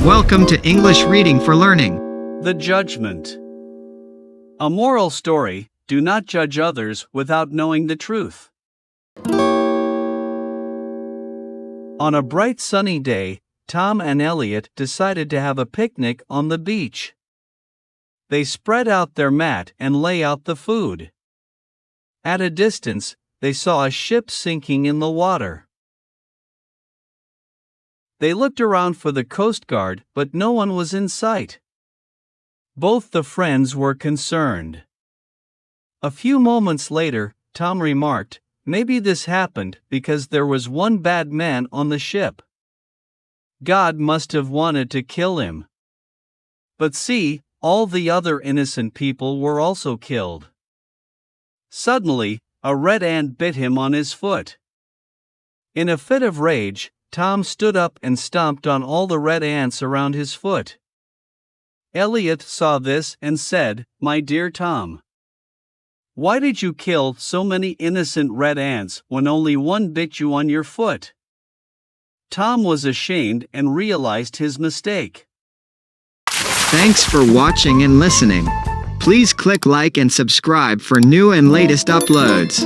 Welcome to English Reading for Learning. The Judgement. A moral story: do not judge others without knowing the truth. On a bright sunny day, Tom and Elliot decided to have a picnic on the beach. They spread out their mat and lay out the food. At a distance, they saw a ship sinking in the water. They looked around for the Coast Guard, but no one was in sight. Both the friends were concerned. A few moments later, Tom remarked, "Maybe this happened because there was one bad man on the ship. God must have wanted to kill him. But see, all the other innocent people were also killed." Suddenly, a red ant bit him on his foot. In a fit of rage, Tom stood up and stomped on all the red ants around his foot. Elliot saw this and said, "My dear Tom, why did you kill so many innocent red ants when only one bit you on your foot?" Tom was ashamed and realized his mistake. Thanks for watching and listening. Please click like and subscribe for new and latest uploads.